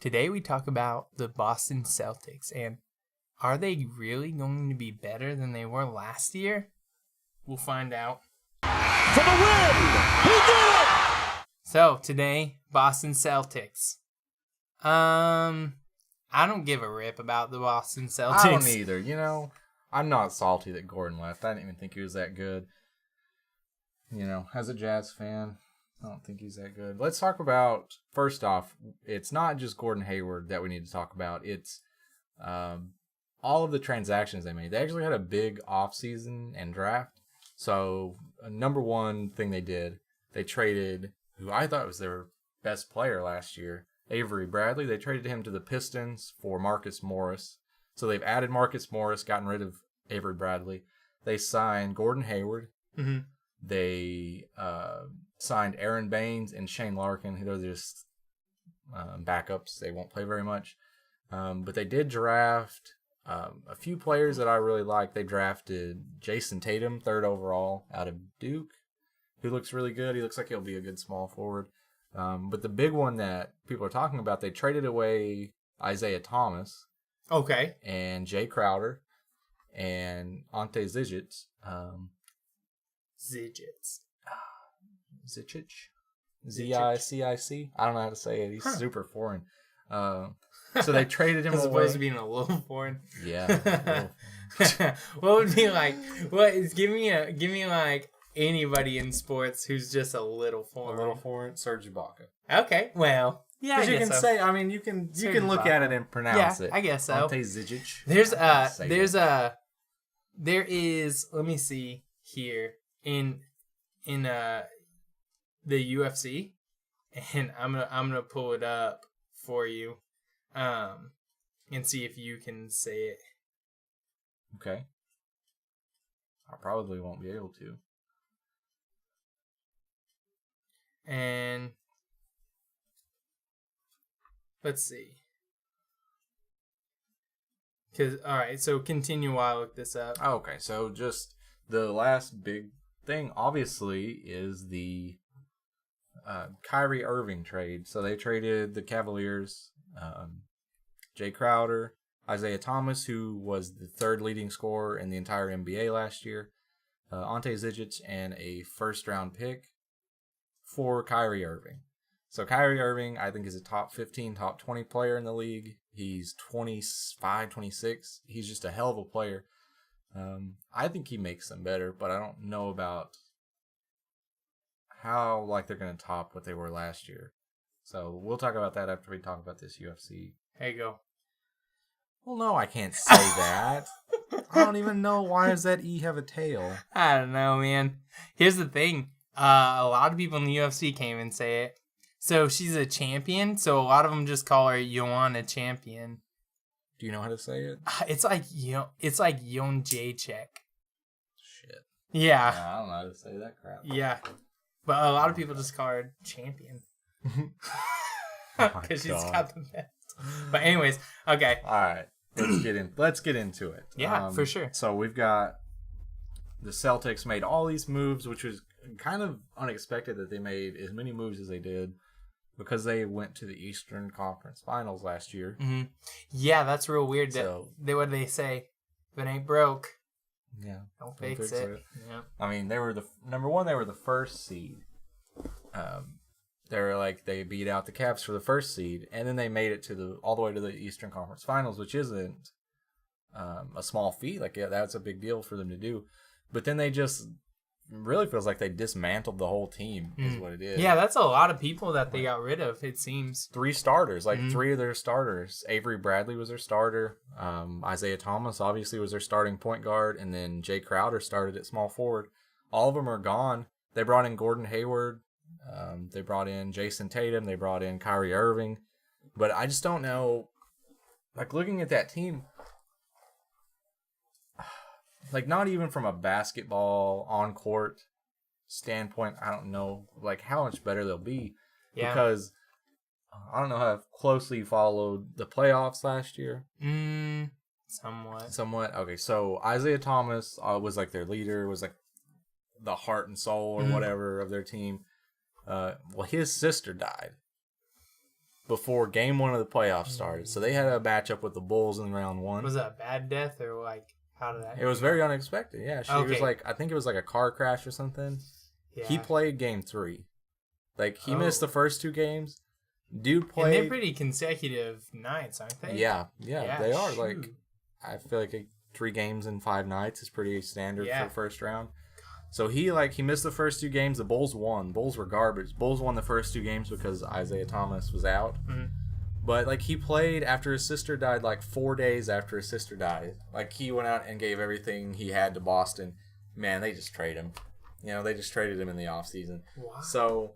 Today we talk about the Boston Celtics, and are they really going to be better than they were last year? We'll find out. For the win! He did it! So, today, Boston Celtics. I don't give a rip about the Boston Celtics. I don't either. You know, I'm not salty that Gordon left. I didn't even think he was that good. You know, as a Jazz fan, I don't think he's that good. Let's talk about, first off, it's not just Gordon Hayward that we need to talk about. It's all of the transactions they made. They actually had a big offseason and draft. So, number one thing they did, they traded, who I thought was their best player last year, Avery Bradley. They traded him to the Pistons for Marcus Morris. So they've added Marcus Morris, gotten rid of Avery Bradley. They signed Gordon Hayward. Mm-hmm. They signed Aaron Baines and Shane Larkin. Those are just backups. They won't play very much. But they did draft a few players that I really like. They drafted Jason Tatum, 3rd overall, out of Duke, who looks really good. He looks like he'll be a good small forward. But the big one that people are talking about, they traded away Isaiah Thomas. Okay. And Jay Crowder and Ante Zizic. Zizic? Z-I-C-I-C? I don't know how to say it. He's super foreign. So they traded him As away. opposed to being a little foreign. Yeah. What would be like? Give me like anybody in sports who's just a little foreign. A little foreign. Serge Ibaka. Okay, well, yeah, I you guess can so. say. I mean, you can look Ibaka. at it and pronounce it. I guess so. Ante Zizic. There is. Let me see here in the UFC, and I'm gonna pull it up for you, and see if you can say it. Okay. I probably won't be able to. And let's see. All right, so continue while I look this up. Okay, so just the last big thing, obviously, is the Kyrie Irving trade. So they traded the Cavaliers, Jay Crowder, Isaiah Thomas, who was the 3rd leading scorer in the entire NBA last year, Ante Zizic, and a 1st-round pick for Kyrie Irving. So Kyrie Irving, I think, is a top 15, top 20 player in the league. He's 25, 26. He's just a hell of a player. I think he makes them better, but I don't know about how they're going to top what they were last year. So we'll talk about that after we talk about this UFC. There you go. Well, no, I can't say that. I don't even know, why does that E have a tail? I don't know, man. Here's the thing. A lot of people in the UFC came and say it. So she's a champion, so a lot of them just call her Joanna Champion. Do you know how to say it? It's like Yon Jacek. Shit. Yeah. No, I don't know how to say that crap. Yeah. But a lot of people just call her Champion. Because she's got the best. But anyways, okay. All right. Let's get into it. Yeah, for sure. So we've got the Celtics made all these moves, which was kind of unexpected that they made as many moves as they did because they went to the Eastern Conference Finals last year. Mm-hmm. Yeah, that's real weird. What do they say? If it ain't broke, don't fix it. Yeah. I mean, they were number one. They were the 1st seed. They beat out the Cavs for the 1st seed, and then they made it all the way to the Eastern Conference Finals, which isn't a small feat. That's a big deal for them to do. But then they just really feels like they dismantled the whole team, is what it is. Yeah, that's a lot of people that they got rid of, it seems. 3 starters, 3 of their starters. Avery Bradley was their starter. Isaiah Thomas obviously was their starting point guard, and then Jay Crowder started at small forward. All of them are gone. They brought in Gordon Hayward. They brought in Jason Tatum. They brought in Kyrie Irving. But I just don't know. Looking at that team, not even from a basketball on-court standpoint, I don't know, how much better they'll be. Yeah. Because I don't know how closely you followed the playoffs last year. Somewhat. Okay, so Isaiah Thomas was their leader, was the heart and soul or whatever of their team. Well, his sister died. before Game 1 of the playoffs started. So they had a matchup with the Bulls in round 1. Was that a bad death or like how did that? It was very unexpected. Yeah, she was like, I think it was like a car crash or something. Yeah. He played Game 3. Like he missed the first 2 games. Dude played. And they're pretty consecutive nights, aren't they? Yeah, they are. Shoot. Like I feel like 3 games in 5 nights is pretty standard for the first round. So he missed the first 2 games. The Bulls won. Bulls were garbage. Bulls won the first 2 games because Isaiah Thomas was out. Mm-hmm. But like he played after his sister died, like 4 days after his sister died. Like he went out and gave everything he had to Boston. Man, they just traded him. You know, they just traded him in the offseason. Wow. So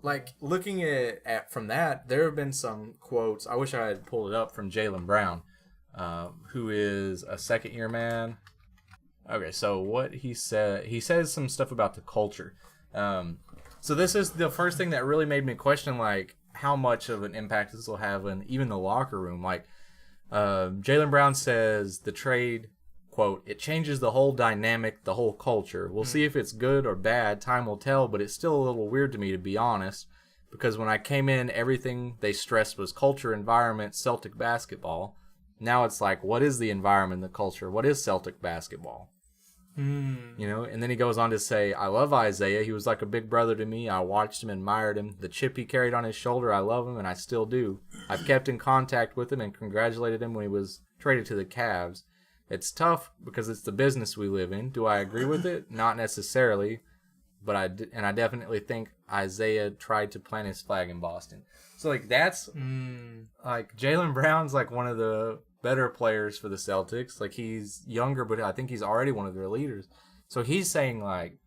like looking at from that, there have been some quotes. I wish I had pulled it up from Jaylen Brown, who is a second-year man. Okay, so what he says some stuff about the culture. So this is the first thing that really made me question, like, how much of an impact this will have in even the locker room. Like, Jaylen Brown says the trade, quote, "It changes the whole dynamic, the whole culture. We'll see if it's good or bad. Time will tell, but it's still a little weird to me, to be honest, because when I came in, everything they stressed was culture, environment, Celtic basketball. Now it's like, what is the environment, the culture? What is Celtic basketball?" You know, and then he goes on to say, "I love Isaiah. He was like a big brother to me. I watched him, admired him. The chip he carried on his shoulder, I love him, and I still do. I've kept in contact with him and congratulated him when he was traded to the Cavs. It's tough because it's the business we live in. Do I agree with it? Not necessarily, but I definitely think Isaiah tried to plant his flag in Boston." So like that's like Jaylen Brown's like one of the better players for the Celtics. Like he's younger, but I think he's already one of their leaders. So he's saying like,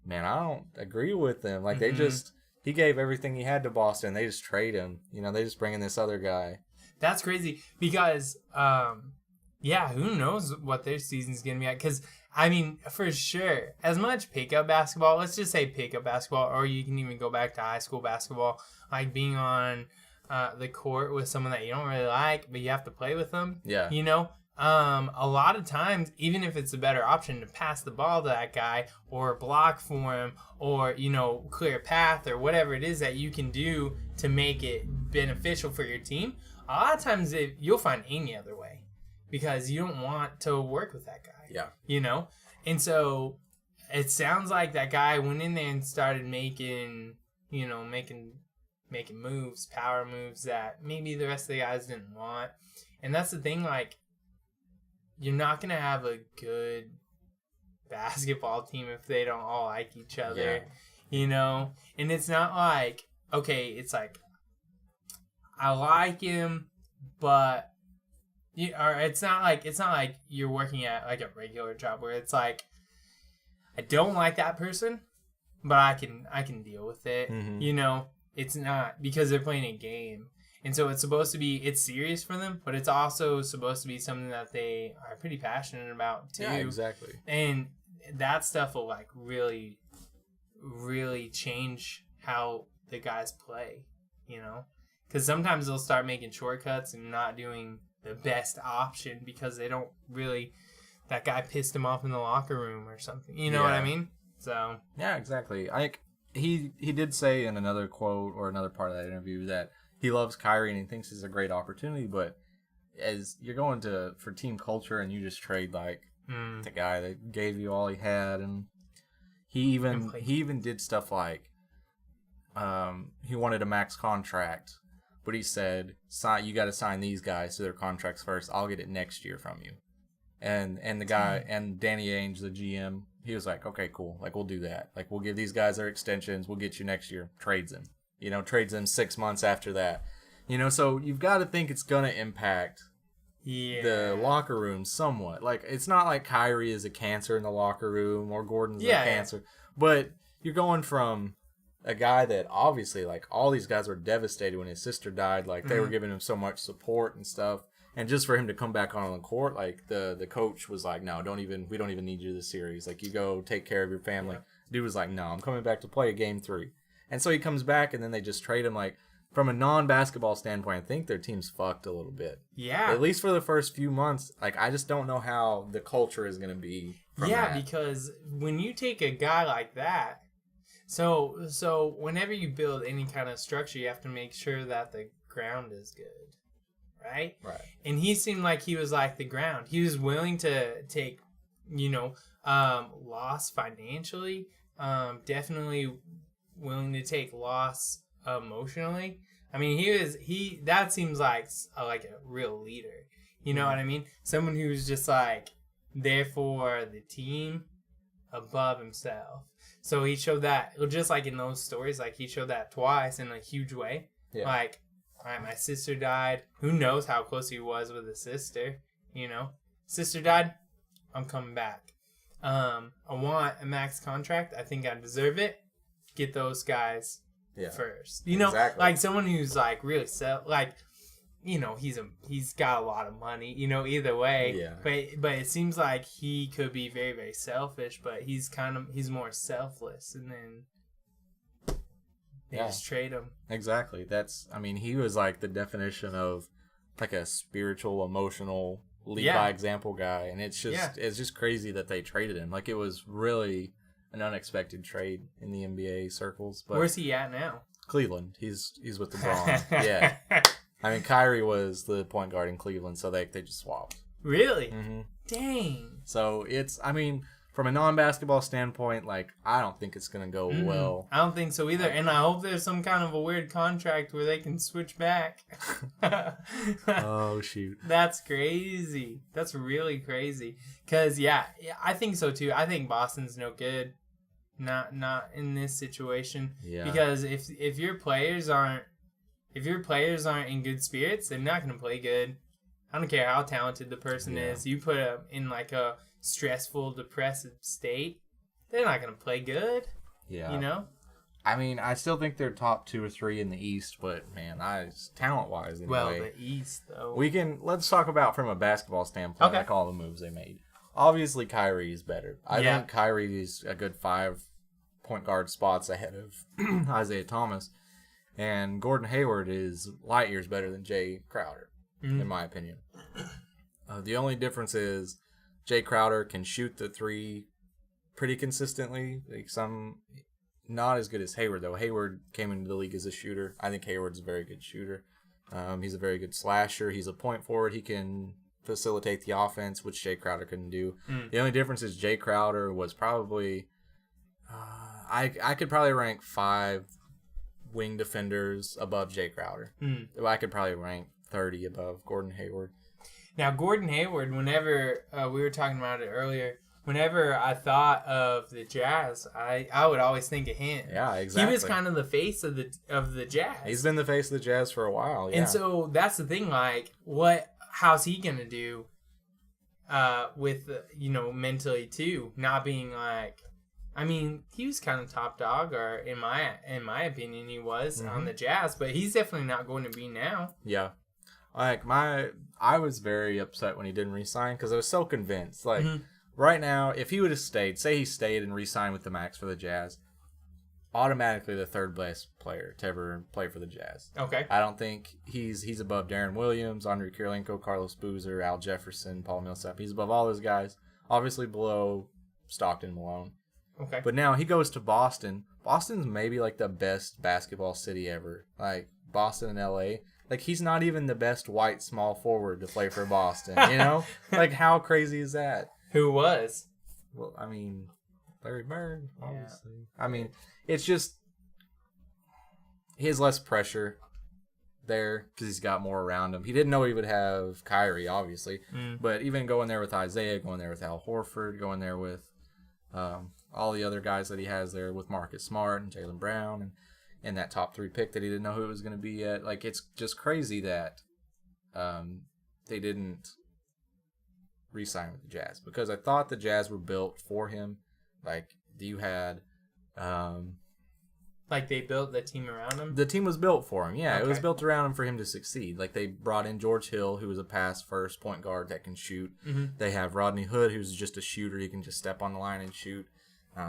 man, I don't agree with them. Like he gave everything he had to Boston. They just trade him. You know, they just bring in this other guy. That's crazy because, who knows what their season's going to be at? Because, I mean, for sure, as much pickup basketball, let's just say pickup basketball, or you can even go back to high school basketball, like being on the court with someone that you don't really like, but you have to play with them. Yeah. You know, a lot of times, even if it's a better option to pass the ball to that guy or block for him or, you know, clear a path or whatever it is that you can do to make it beneficial for your team, a lot of times you'll find any other way because you don't want to work with that guy. Yeah. You know? And so it sounds like that guy went in there and started making moves, power moves that maybe the rest of the guys didn't want. And that's the thing, like, you're not going to have a good basketball team if they don't all like each other, you know? And it's not like, okay, it's like, I like him, but it's not like you're working at like a regular job where it's like, I don't like that person, but I can deal with it, you know? It's not, because they're playing a game. And so it's supposed to be, it's serious for them, but it's also supposed to be something that they are pretty passionate about too. Yeah, exactly. And that stuff will like really, really change how the guys play, you know? Because sometimes they'll start making shortcuts and not doing the best option because they don't really, that guy pissed him off in the locker room or something. You know what I mean? So. Yeah, exactly. He did say in another quote or another part of that interview that he loves Kyrie and he thinks it's a great opportunity, but as you're going for team culture and you just trade like the guy that gave you all he had, and he even did stuff like he wanted a max contract, but he said, you got to sign these guys to their contracts first. I'll get it next year from you. And the guy and Danny Ainge, the GM, he was like, okay, cool. Like, we'll do that. Like, we'll give these guys their extensions. We'll get you next year. Trades them. You know, trades them 6 months after that. You know, so you've got to think it's going to impact the locker room somewhat. Like, it's not like Kyrie is a cancer in the locker room or Gordon's a cancer. But you're going from a guy that obviously, like, all these guys were devastated when his sister died. Like, they were giving him so much support and stuff. And just for him to come back on the court, like the coach was like, no, we don't even need you this series. Like, you go take care of your family. Dude was like, no, I'm coming back to play Game 3. And so he comes back, and then they just trade him. Like, from a non-basketball standpoint, I think their team's fucked a little bit. Yeah. At least for the first few months. Like, I just don't know how the culture is going to be from that. Because when you take a guy like that, So whenever you build any kind of structure, you have to make sure that the ground is good, right? Right. And he seemed like he was like the ground. He was willing to take, loss financially. Definitely willing to take loss emotionally. I mean, that seems like a real leader. You know what I mean? Someone who's just like there for the team above himself. So he showed that, just like in those stories, like he showed that twice in a huge way. Yeah. Like, all right, my sister died. Who knows how close he was with his sister, Sister died, I'm coming back. I want a max contract. I think I deserve it. Get those guys first. Exactly. Like someone who's like really he's got a lot of money, either way. Yeah. But it seems like he could be very, very selfish, but he's more selfless, and then they just trade him. Exactly. He was like the definition of like a spiritual, emotional, lead by example guy, and it's just crazy that they traded him. Like, it was really an unexpected trade in the NBA circles. But where's he at now? Cleveland. He's with the Braun. Yeah. Kyrie was the point guard in Cleveland, so they just swapped. Really? Mm-hmm. Dang. So from a non-basketball standpoint, like, I don't think it's going to go well. I don't think so either. And I hope there's some kind of a weird contract where they can switch back. Oh, shoot. That's crazy. That's really crazy. Because, I think so too. I think Boston's no good. Not in this situation. Yeah. Because if your players aren't in good spirits, they're not going to play good. I don't care how talented the person is. You put them in like a stressful, depressive state, they're not going to play good. Yeah. I still think they're top 2 or 3 in the East, but man, talent-wise anyway. Well, the East though. Let's talk about from a basketball standpoint, like all the moves they made. Obviously, Kyrie is better. I think Kyrie is a good 5 point guard spots ahead of Isaiah Thomas. And Gordon Hayward is light years better than Jay Crowder, in my opinion. The only difference is Jay Crowder can shoot the 3 pretty consistently. Like, not as good as Hayward, though. Hayward came into the league as a shooter. I think Hayward's a very good shooter. He's a very good slasher. He's a point forward. He can facilitate the offense, which Jay Crowder couldn't do. The only difference is Jay Crowder was probably... I could probably rank 5 wing defenders above Jay Crowder. I could probably rank 30 above Gordon Hayward. Now, Gordon Hayward, whenever we were talking about it earlier, whenever I thought of the Jazz, I would always think of him. Yeah, exactly. He was kind of the face of the Jazz. He's been the face of the Jazz for a while, yeah. And so that's the thing, like, how's he going to do with, mentally too, not being like, he was kind of top dog, or in my opinion, he was on the Jazz, but he's definitely not going to be now. Yeah. I was very upset when he didn't re-sign because I was so convinced. Like, right now, if he would have stayed, say he stayed and re-signed with the max for the Jazz, automatically the third best player to ever play for the Jazz. Okay. I don't think he's above Darren Williams, Andre Kirilenko, Carlos Boozer, Al Jefferson, Paul Millsap. He's above all those guys. Obviously below Stockton, Malone. Okay. But now he goes to Boston. Boston's maybe like the best basketball city ever. Like, Boston and LA. Like, he's not even the best white small forward to play for Boston, Like, how crazy is that? Who was? Well, Larry Bird, obviously. Yeah. It's just, he has less pressure there because he's got more around him. He didn't know he would have Kyrie, obviously. But even going there with Isaiah, going there with Al Horford, going there with all the other guys that he has there with Marcus Smart and Jaylen Brown and that top 3 pick that he didn't know who it was going to be yet. Like, it's just crazy that they didn't re-sign with the Jazz, because I thought the Jazz were built for him. Like, you had... like, they built the team around him? The team was built for him, yeah. Okay. It was built around him for him to succeed. Like, they brought in George Hill, who was a pass-first point guard that can shoot. They have Rodney Hood, who's just a shooter. He can just step on the line and shoot.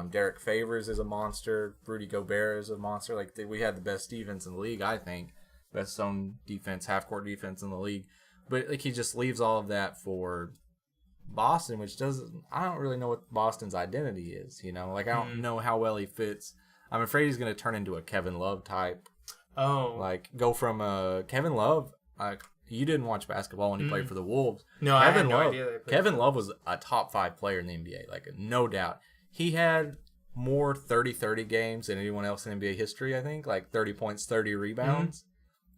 Derek Favors is a monster. Rudy Gobert is a monster. Like, we had the best defense in the league, I think. Best zone defense, half-court defense in the league. But, like, he just leaves all of that for Boston, which I don't really know what Boston's identity is, Like, I don't know how well he fits I'm afraid he's going to turn into a Kevin Love type. Oh. Like, go from Kevin Love. You didn't watch basketball when he played for the Wolves. No, I had no idea. Kevin Love was a top 5 player in the NBA, like, no doubt. He had more 30-30 games than anyone else in NBA history, I think. Like, 30 points, 30 rebounds.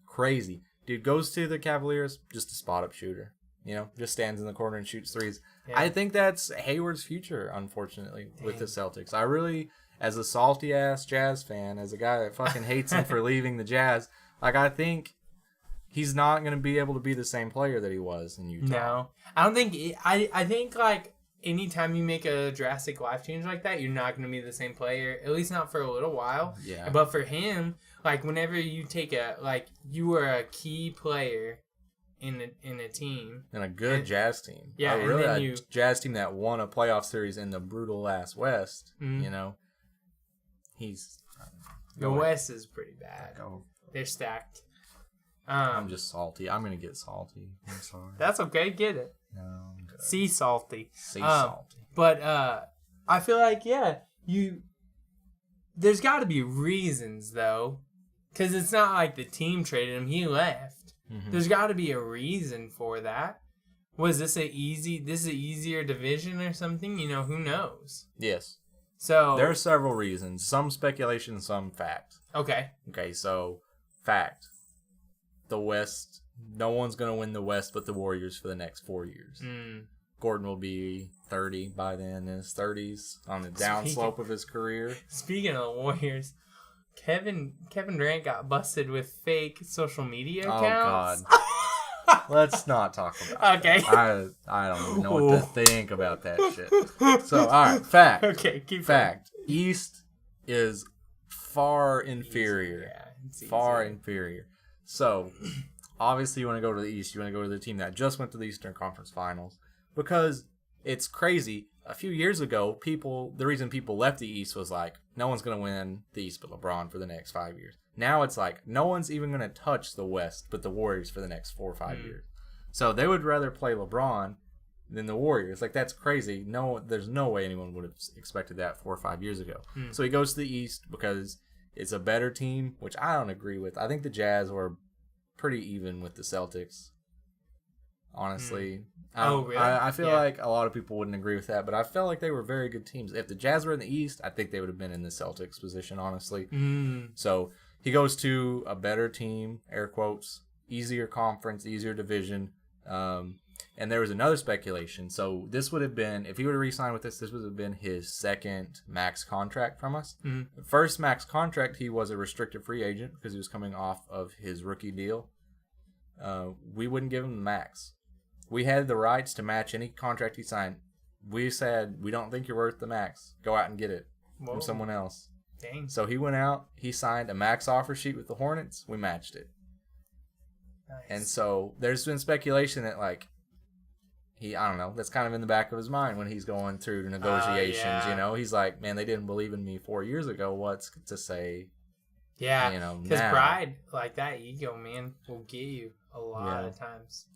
Crazy. Dude goes to the Cavaliers, just a spot-up shooter. You know, just stands in the corner and shoots threes. Yeah. I think that's Hayward's future, unfortunately, with the Celtics. I really, as a salty-ass Jazz fan, as a guy that fucking hates him for leaving the Jazz, like, I think he's not going to be able to be the same player that he was in Utah. No. I don't think... I think, like, anytime you make a drastic life change like that, you're not going to be the same player. At least not for a little while. Yeah. But for him, like, whenever you take you were a key player in a team. And a good Jazz team. Yeah, really a Jazz team that won a playoff series in the brutal ass West. You know, the West is pretty bad. They're stacked. I'm just salty. I'm gonna get salty. I'm sorry. That's okay. Get it. No, I'm good. Sea salty. Salty. But I feel like there's got to be reasons though, because it's not like the team traded him. He left. Mm-hmm. There's got to be a reason for that. Was this an easier division or something? You know, who knows? Yes. So there are several reasons. Some speculation, some fact. Okay. Okay, so fact. The West, no one's going to win the West but the Warriors for the next 4 years. Gordon will be 30 by then, in his 30s, on the downslope of his career. Speaking of the Warriors, Kevin Durant got busted with fake social media accounts. Oh, God. Let's not talk about okay. that. I don't even know what to think about that shit. So, all right, fact. Okay, keep fact. Going. East is far inferior. Yeah, far inferior. So, obviously you want to go to the East. You want to go to the team that just went to the Eastern Conference Finals. Because it's crazy. A few years ago, the reason people left the East was like, no one's going to win the East but LeBron for the next 5 years. Now it's like, no one's even going to touch the West but the Warriors for the next 4 or 5 years. So they would rather play LeBron than the Warriors. Like, that's crazy. No, there's no way anyone would have expected that 4 or 5 years ago. So he goes to the East because it's a better team, which I don't agree with. I think the Jazz were pretty even with the Celtics, honestly. Really? I feel like a lot of people wouldn't agree with that, but I felt like they were very good teams. If the Jazz were in the East, I think they would have been in the Celtics position, honestly. So he goes to a better team, air quotes, easier conference, easier division. And there was another speculation. So this would have been, if he would have re-signed with us, this would have been his second max contract from us. The first max contract, he was a restricted free agent because he was coming off of his rookie deal. We wouldn't give him the max. We had the rights to match any contract he signed. We said, we don't think you're worth the max. Go out and get it from someone else. Dang. So he went out, he signed a max offer sheet with the Hornets. We matched it. Nice. And so there's been speculation that, like, I don't know, that's kind of in the back of his mind when he's going through negotiations, you know? He's like, man, they didn't believe in me 4 years ago. What's to say, yeah, you know, because pride, like that ego, man, will get you a lot of times.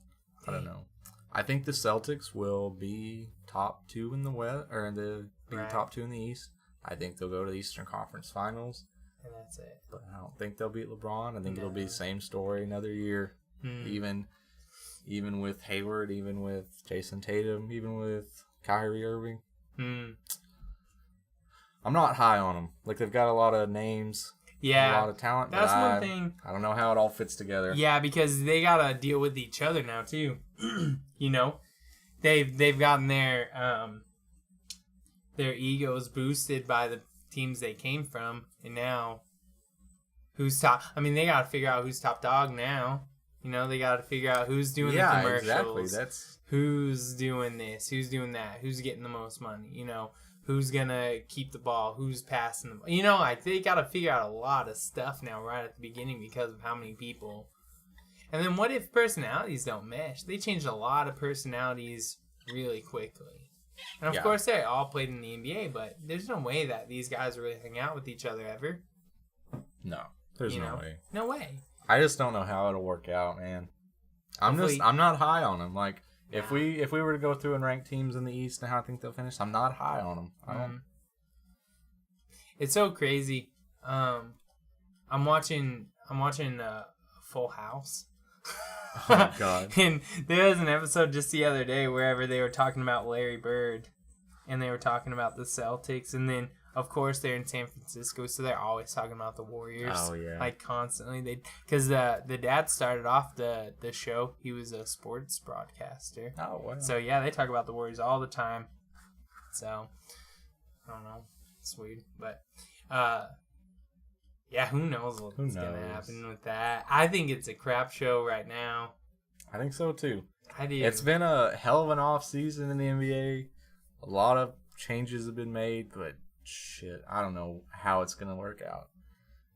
I don't know. I think the Celtics will be top 2 in the West, or top 2 in the East. I think they'll go to the Eastern Conference Finals. And that's it. But I don't think they'll beat LeBron. I think it'll be the same story another year. Even with Hayward, even with Jason Tatum, even with Kyrie Irving. I'm not high on them. Like, they've got a lot of names. Yeah. A lot of talent. That's one thing. I don't know how it all fits together. Yeah, because they got to deal with each other now, too. You know? They've gotten their egos boosted by the teams they came from, and now who's top? I mean, they got to figure out who's top dog now. You know, they got to figure out who's doing the commercials. Exactly. Who's doing this? Who's doing that? Who's getting the most money? You know, who's gonna keep the ball? Who's passing the ball? You know, like, they got to figure out a lot of stuff now right at the beginning because of how many people. And then what if personalities don't mesh? They changed a lot of personalities really quickly. And of course, they all played in the NBA, but there's no way that these guys really hang out with each other ever. No, there's no way. No way. I just don't know how it'll work out, man. I'm not high on them. Like, if we were to go through and rank teams in the East and how I think they'll finish, I'm not high on them. I don't. It's so crazy I'm watching Full House. Oh my God. And there was an episode just the other day wherever they were talking about Larry Bird, and they were talking about the Celtics, and then of course they're in San Francisco, so they're always talking about the Warriors. Oh yeah. Like constantly, because the dad started off the show. He was a sports broadcaster. Oh wow. So yeah, they talk about the Warriors all the time. So I don't know, it's weird, but yeah, who knows what's gonna happen with that? I think it's a crap show right now. I think so too. I do. It's been a hell of an off season in the NBA. A lot of changes have been made, but shit, I don't know how it's gonna work out.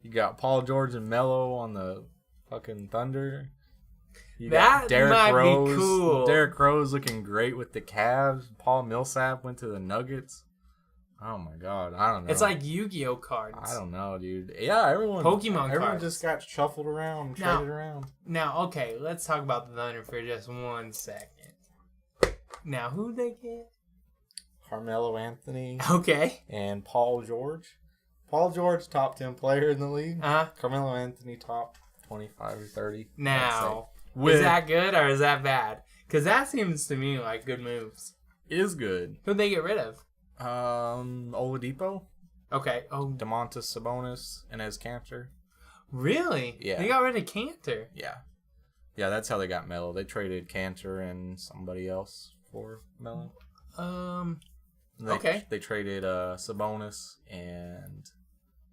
You got Paul George and Melo on the fucking Thunder. You got might be cool. Derrick Rose looking great with the Cavs. Paul Millsap went to the Nuggets. Oh my God, I don't know. It's like Yu-Gi-Oh cards. I don't know, dude. Yeah, everyone cards. just got shuffled around, traded around. Now, okay, let's talk about the Thunder for just 1 second. Now, who'd they get? Carmelo Anthony. Okay. And Paul George. Paul George, top 10 player in the league. Carmelo Anthony, top 25 or 30. Now, is that good or is that bad? Because that seems to me like good moves. Is good. Who'd they get rid of? Oladipo. Okay. Oh, DeMontis Sabonis and his Cantor. Really? Yeah. They got rid of Cantor. Yeah. Yeah, that's how they got Melo. They traded Cantor and somebody else for Melo. Okay. They traded Sabonis and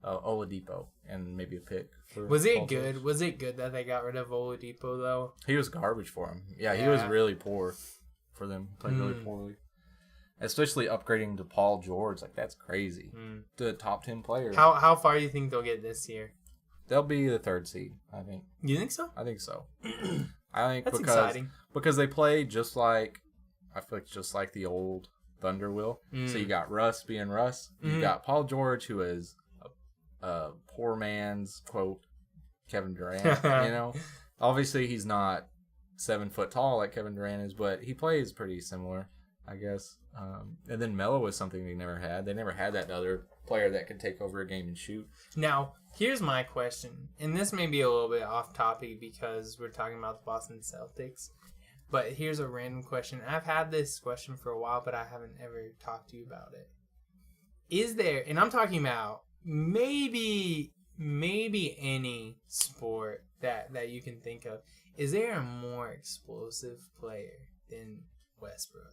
Oladipo and maybe a pick. Was it good? George. Was it good that they got rid of Oladipo though? He was garbage for him. Yeah, he was really poor for them. Played really poorly. Especially upgrading to Paul George, like that's crazy. The top 10 player. How far do you think they'll get this year? They'll be the 3rd seed, I think. You think so? I think so. I think that's exciting. Because they play just like the old Thunder will. So you got Russ being Russ. You got Paul George, who is a poor man's quote Kevin Durant. You know, obviously he's not 7 foot tall like Kevin Durant is, but he plays pretty similar, I guess. And then Melo was something they never had. They never had that other player that could take over a game and shoot. Now, here's my question, and this may be a little bit off topic because we're talking about the Boston Celtics, but here's a random question. I've had this question for a while, but I haven't ever talked to you about it. Is there, and I'm talking about maybe any sport that you can think of, is there a more explosive player than Westbrook?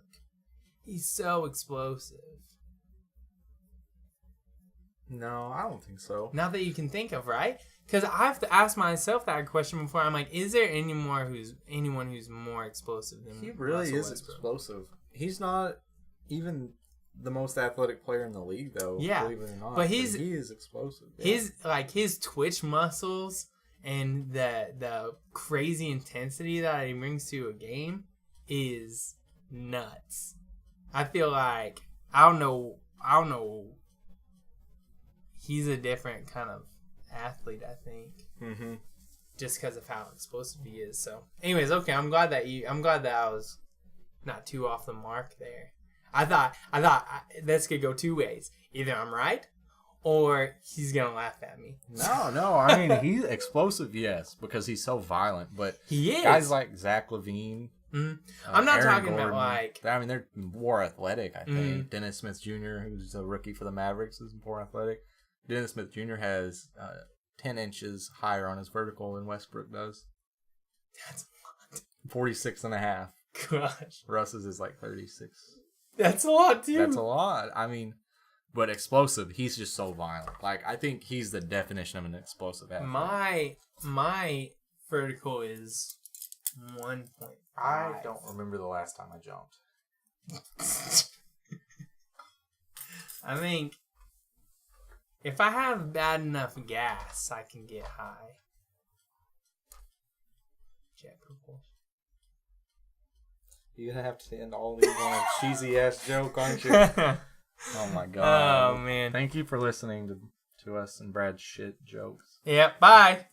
He's so explosive. No, I don't think so. Not that you can think of, right? Because I've asked myself that question before. I'm like, is there anyone who's more explosive than he really Russell is Westbrook? Explosive. He's not even the most athletic player in the league, though. Yeah, believe it or not. but he is explosive. Yeah. His twitch muscles and the crazy intensity that he brings to a game is nuts. I feel like I don't know. He's a different kind of athlete, I think. Mm-hmm. Just because of how explosive he is. So, anyways, okay. I'm glad that I was not too off the mark there. I thought this could go two ways. Either I'm right, or he's gonna laugh at me. No. I mean, he's explosive, yes, because he's so violent. But he is. Guys like Zach LaVine. Mm-hmm. I'm not Aaron talking Gordon, about like. I mean, they're more athletic. I think Dennis Smith Jr., who's a rookie for the Mavericks, is more athletic. Dennis Smith Jr. has 10 inches higher on his vertical than Westbrook does. That's a lot. 46.5. Gosh. Russ's is like 36. That's a lot too. That's a lot. I mean, but explosive. He's just so violent. Like, I think he's the definition of an explosive athlete. My vertical is 1.5. I don't remember the last time I jumped. I think if I have bad enough gas, I can get high. Jet propulsion. You're going to have to end all these on a cheesy-ass joke, aren't you? Oh, my God. Oh, man. Thank you for listening to us and Brad's shit jokes. Yep, bye.